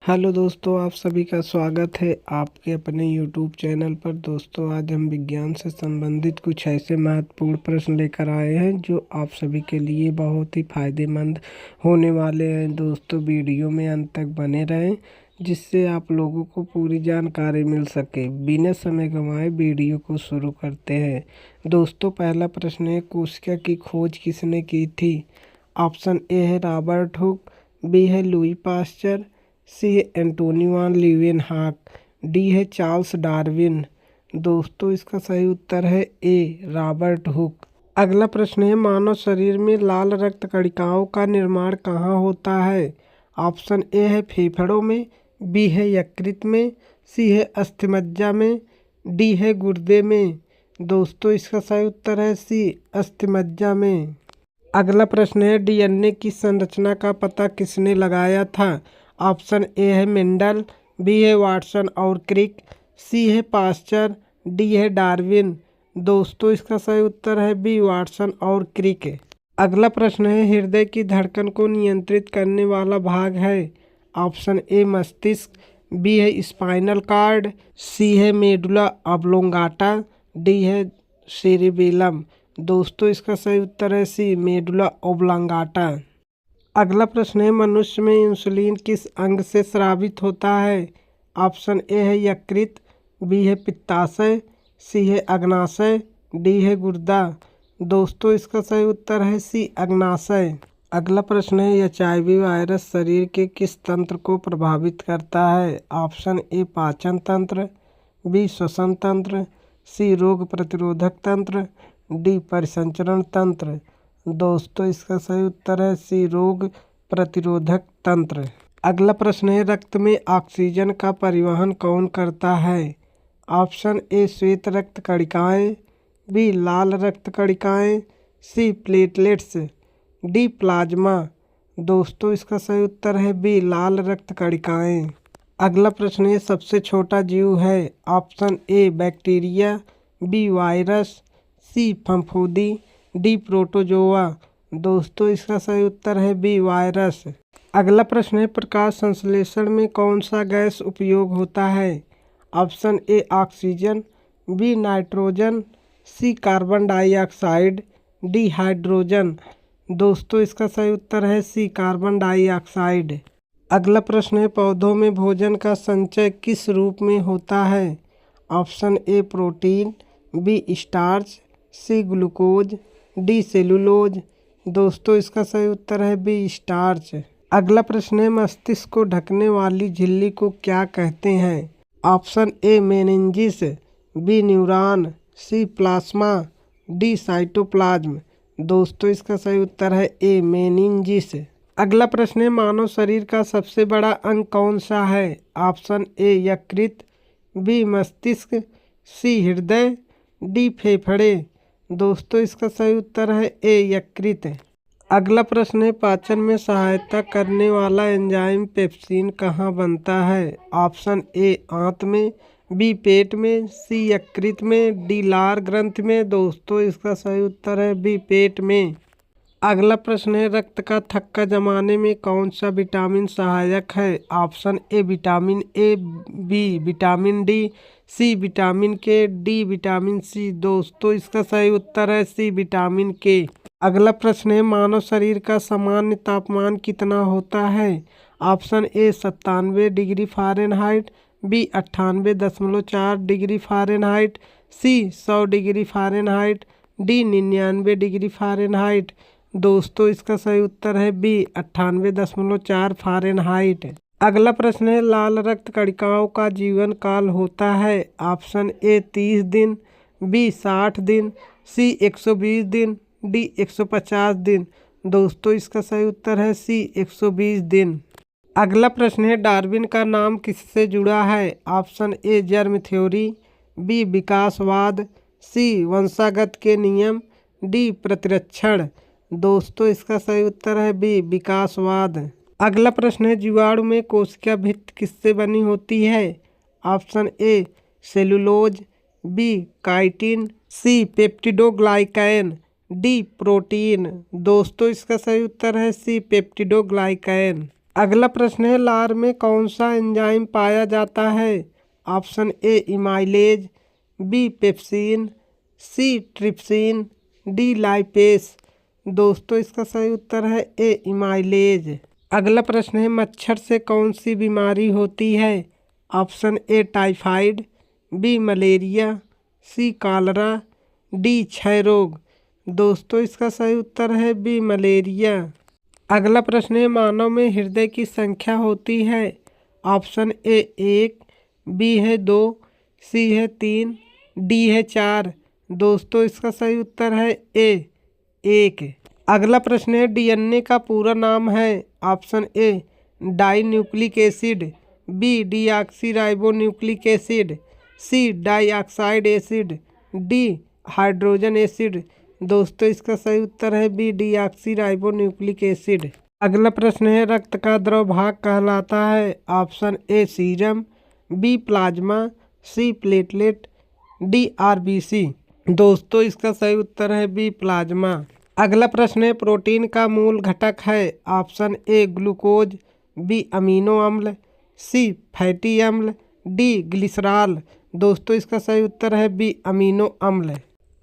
Hello दोस्तों, आप सभी का स्वागत है आपके अपने यूट्यूब चैनल पर। दोस्तों, आज हम विज्ञान से संबंधित कुछ ऐसे महत्वपूर्ण प्रश्न लेकर आए हैं जो आप सभी के लिए बहुत ही फायदेमंद होने वाले हैं। दोस्तों, वीडियो में अंत तक बने रहें जिससे आप लोगों को पूरी जानकारी मिल सके। बिना समय गंवाए वीडियो को शुरू करते हैं। दोस्तों, पहला प्रश्न है, कोशिका की खोज किसने की थी? ऑप्शन ए है रॉबर्ट हुक, बी है लुई पास्चर, सी है एंटोनी वान लीeuwenhoek, डी है चार्ल्स डार्विन। दोस्तों, इसका सही उत्तर है ए रॉबर्ट हुक। अगला प्रश्न है, मानव शरीर में लाल रक्त कणिकाओं का निर्माण कहाँ होता है? ऑप्शन ए है फेफड़ों में, बी है यकृत में, सी है अस्थिमज्जा में, डी है गुर्दे में। दोस्तों, इसका सही उत्तर है सी अस्थिमज्जा में। अगला प्रश्न है, डीएनए की संरचना का पता किसने लगाया था? ऑप्शन ए है मेंडल, बी है वाटसन और क्रिक, सी है पास्चर, डी है डार्विन। दोस्तों, इसका सही उत्तर है बी वाटसन और क्रिक। अगला प्रश्न है, हृदय की धड़कन को नियंत्रित करने वाला भाग है? ऑप्शन ए मस्तिष्क, बी है स्पाइनल कार्ड, सी है मेडुला ऑब्लोंगाटा, डी है सेरिबेलम। दोस्तों, इसका सही उत्तर है सी मेडुला ऑब्लोंगाटा। अगला प्रश्न है, मनुष्य में इंसुलिन किस अंग से स्रावित होता है? ऑप्शन ए है यकृत, बी है पित्ताशय, सी है अग्नाशय, डी है गुर्दा। दोस्तों, इसका सही उत्तर है सी अग्नाशय। अगला प्रश्न है, एचआईवी वायरस शरीर के किस तंत्र को प्रभावित करता है? ऑप्शन ए पाचन तंत्र, बी श्वसन तंत्र, सी रोग प्रतिरोधक तंत्र, डी परिसंचरण तंत्र। दोस्तों, इसका सही उत्तर है सी रोग प्रतिरोधक तंत्र। अगला प्रश्न है, रक्त में ऑक्सीजन का परिवहन कौन करता है? ऑप्शन ए श्वेत रक्त कणिकाएं, बी लाल रक्त कणिकाएं, सी प्लेटलेट्स, डी प्लाज्मा। दोस्तों, इसका सही उत्तर है बी लाल रक्त कणिकाएं। अगला प्रश्न है, सबसे छोटा जीव है? Option A bacteria, B virus, C फफूंदी, डी प्रोटोजोआ। दोस्तों, इसका सही उत्तर है बी वायरस। अगला प्रश्न है, प्रकाश संश्लेषण में कौन सा गैस उपयोग होता है? Option A oxygen, B nitrogen, C carbon dioxide, D hydrogen. दोस्तों, इसका सही उत्तर है सी कार्बन डाइऑक्साइड। अगला प्रश्न है, पौधों में भोजन का संचय किस रूप में होता है? Option A protein, B starch, C glucose, D cellulose. दोस्तों, इसका सही उत्तर है बी स्टार्च। अगला प्रश्न है, मस्तिष्क को ढकने वाली झिल्ली को क्या कहते हैं? Option A meninges, B neuron, C plasma, D cytoplasm. दोस्तों, इसका सही उत्तर है ए मेनिंजिस। अगला प्रश्न है, मानव शरीर का सबसे बड़ा अंग कौन सा है? ऑप्शन ए यकृत, बी मस्तिष्क, सी हृदय, डी फेफड़े। दोस्तों, इसका सही उत्तर है ए यकृत। अगला प्रश्न है, पाचन में सहायता करने वाला एंजाइम पेप्सिन कहाँ बनता है? ऑप्शन ए आंत में, बी पेट में, सी यकृत में, डी लार ग्रंथि में। दोस्तों, इसका सही उत्तर है बी पेट में। अगला प्रश्न है, रक्त का थक्का जमाने में कौन सा विटामिन सहायक है? Option A vitamin A, B vitamin D, C vitamin K, D vitamin C. दोस्तों, इसका सही उत्तर है सी विटामिन के। अगला प्रश्न है, मानव शरीर का सामान्य तापमान कितना होता है? Option A 97 degree Fahrenheit, B 98.4 degree Fahrenheit, C 100 degree Fahrenheit, D 99 degree Fahrenheit. दोस्तों, इसका सही उत्तर है बी 98.4 फ़ारेनहाइट। अगला प्रश्न है, लाल रक्त कणिकाओं का जीवन काल होता है? ऑप्शन ए 30 दिन, बी 60 दिन, सी 120 दिन, डी 150 दिन। दोस्तों, इसका सही उत्तर है सी 120 दिन। अगला प्रश्न है, डार्विन का नाम किससे जुड़ा है? Option A germ theory, B विकासवाद, सी वंशागत के नियम, डी प्रतिरक्षण। दोस्तों, इसका सही उत्तर है बी विकासवाद। अगला प्रश्न है, जीवाणु में कोशिका भित्ति किससे बनी होती है? Option A cellulose, B chitin, C peptidoglycan, D protein. दोस्तों, इसका सही उत्तर है सी पेप्टिडोग्लाइकैन। अगला प्रश्न है, लार में कौन सा एंजाइम पाया जाता है? Option A amylase, B pepsin, C trypsin, D lipase. दोस्तों इसका सही उत्तर है ए इमाइलेज। अगला प्रश्न है, मच्छर से कौन सी बीमारी होती है? Option A typhoid, B malaria, C cholera, D क्षय रोग। दोस्तों इसका सही उत्तर है बी मलेरिया। अगला प्रश्न है, मानव में हृदय की संख्या होती है? ऑप्शन ए 1, बी है 2, सी है 3, डी है 4। दोस्तों इसका सही उत्तर है ए 1। अगला प्रश्न है, डीएनए का पूरा नाम है? Option A di nucleic acid, B deoxy ribo nucleic acid, C dioxide acid, D hydrogen acid. दोस्तों इसका सही उत्तर है B deoxy ribo nucleic acid. अगला प्रश्न है, रक्त का द्रव भाग कहलाता है? Option A serum, B plasma, C platelet, D RBC. दोस्तों इसका सही उत्तर है बी प्लाज्मा। अगला प्रश्न है, प्रोटीन का मूल घटक है? Option A glucose, B amino अम्ल, सी फैटी अम्ल, डी ग्लिसरॉल। दोस्तों इसका सही उत्तर है बी अमीनो अम्ल।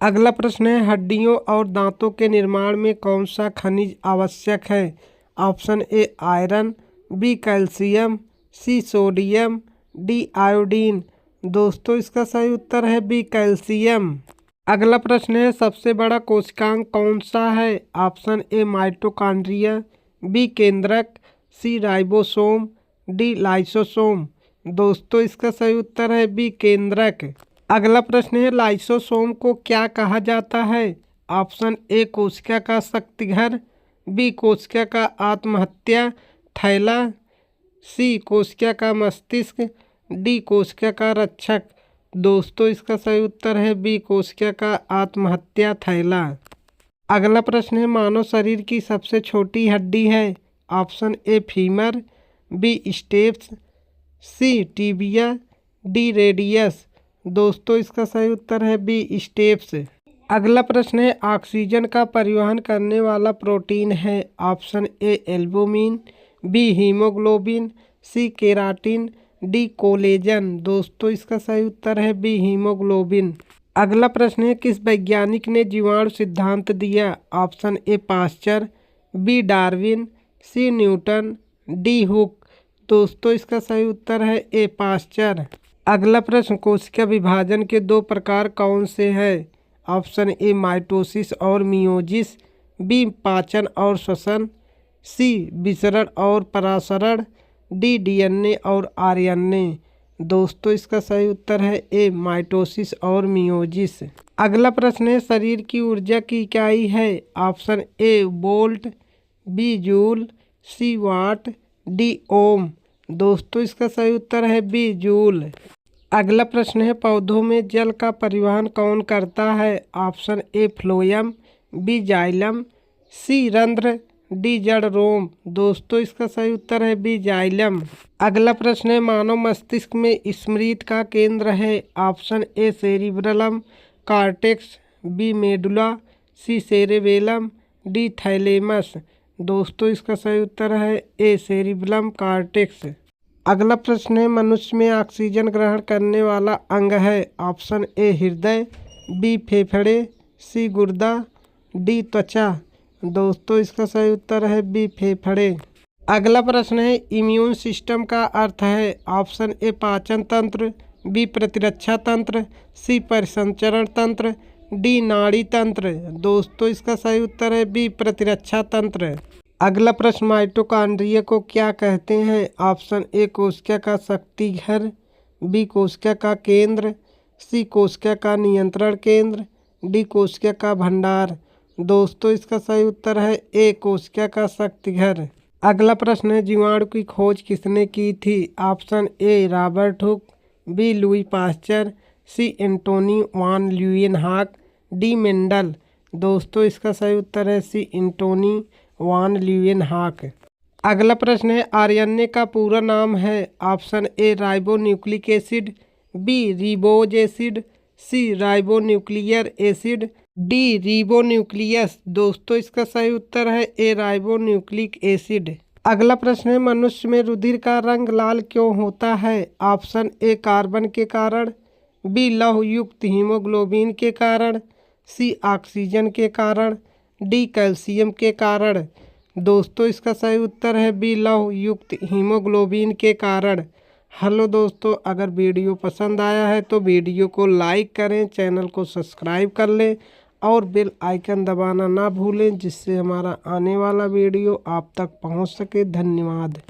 अगला प्रश्न है, हड्डियों और दांतों के निर्माण में कौन सा खनिज आवश्यक है? Option A iron, B calcium, C sodium, D iodine. दोस्तों इसका सही उत्तर है बी कैल्शियम। अगला प्रश्न है, सबसे बड़ा कोशिकांग कौन सा है? ऑप्शन ए माइटोकॉन्ड्रिया, बी केंद्रक, सी राइबोसोम, डी लाइसोसोम। दोस्तों इसका सही उत्तर है बी केंद्रक। अगला प्रश्न है, लाइसोसोम को क्या कहा जाता है? ऑप्शन ए कोशिका का शक्तिघर, बी कोशिका का आत्महत्या थैला, सी कोशिका का मस्तिष्क, डी कोशिका का रक्षक। दोस्तों इसका सही उत्तर है बी कोशिका का आत्महत्या थैला। अगला प्रश्न है, मानव शरीर की सबसे छोटी हड्डी है? Option A femur, B stapes, C tibia, D radius. दोस्तों इसका सही उत्तर है बी स्टेप्स। अगला प्रश्न है, ऑक्सीजन का परिवहन करने वाला प्रोटीन है? Option A albumin, B haemoglobin, C keratin, D collagen. दोस्तों इसका सही उत्तर है बी हीमोग्लोबिन। अगला प्रश्न है, किस वैज्ञानिक ने जीवाणु सिद्धांत दिया? Option A Pasteur, B Darwin, C Newton, D Hooke. दोस्तों इसका सही उत्तर है ए पास्चर। अगला प्रश्न, कोशिका विभाजन के 2 प्रकार कौन से हैं? ऑप्शन ए माइटोसिस और मियोसिस, बी पाचन और श्वसन, सी विसरण और परासरण, डी डीएनए और आरएनए। दोस्तों इसका सही उत्तर है ए माइटोसिस और मियोसिस। अगला प्रश्न है, शरीर की ऊर्जा की इकाई है? Option A volt, B joule, C watt, D ohm. दोस्तों इसका सही उत्तर है बी जूल। अगला प्रश्न है, पौधों में जल का परिवहन कौन करता है? Option A phloem, B xylem, C रंध्र, डी जड़ रोम। दोस्तों इसका सही उत्तर है बी जाइलम। अगला प्रश्न है, मानव मस्तिष्क में स्मृति का केंद्र है? Option A cerebrum cortex, B medulla, C cerebellum, D thalamus. दोस्तों इसका सही उत्तर है ए सेरिब्रलम कॉर्टेक्स। अगला प्रश्न है, मनुष्य में ऑक्सीजन ग्रहण करने वाला अंग है? ऑप्शन ए हृदय, बी फेफड़े, सी गुर्दा, डी त्वचा। दोस्तों इसका सही उत्तर है बी फेफड़े। अगला प्रश्न है, इम्यून सिस्टम का अर्थ है? ऑप्शन ए पाचन तंत्र, बी प्रतिरक्षा तंत्र, सी परिसंचरण तंत्र, डी नाड़ी तंत्र। दोस्तों इसका सही उत्तर है बी प्रतिरक्षा तंत्र। अगला प्रश्न, माइटोकॉन्ड्रिया को क्या कहते हैं? ऑप्शन ए कोशिका का शक्तिघर, बी कोशिका का केंद्र, सी कोशिका का नियंत्रण केंद्र, डी कोशिका का भंडार। दोस्तों इसका सही उत्तर है ए कोशिका का शक्तिघर। अगला प्रश्न है, जीवाणु की खोज किसने की थी? Option A Robert Hooke, B Louis Pasteur, C Antonie van Leeuwenhoek, D Mendel. दोस्तों इसका सही उत्तर है सी एंटोनी वान ल्यूएनहॉक। अगला प्रश्न है, आरएनए का पूरा नाम है? Option A ribo nucleic acid, B ribose acid, C ribo nuclear acid, D ribo nucleus. दोस्तों इसका सही उत्तर है ए राइबो न्यूक्लिक एसिड। अगला प्रश्न है, मनुष्य में रुधिर का रंग लाल क्यों होता है? ऑप्शन ए कार्बन के कारण, बी लौह युक्त हीमोग्लोबिन के कारण, सी ऑक्सीजन के कारण, डी कैल्शियम के कारण। दोस्तों इसका सही उत्तर है बी लौह युक्त हीमोग्लोबिन के कारण। हेलो दोस्तों, अगर वीडियो पसंद आया है तो वीडियो को लाइक करें, चैनल को सब्सक्राइब कर लें और बेल आइकन दबाना ना भूलें, जिससे हमारा आने वाला वीडियो आप तक पहुंच सके। धन्यवाद।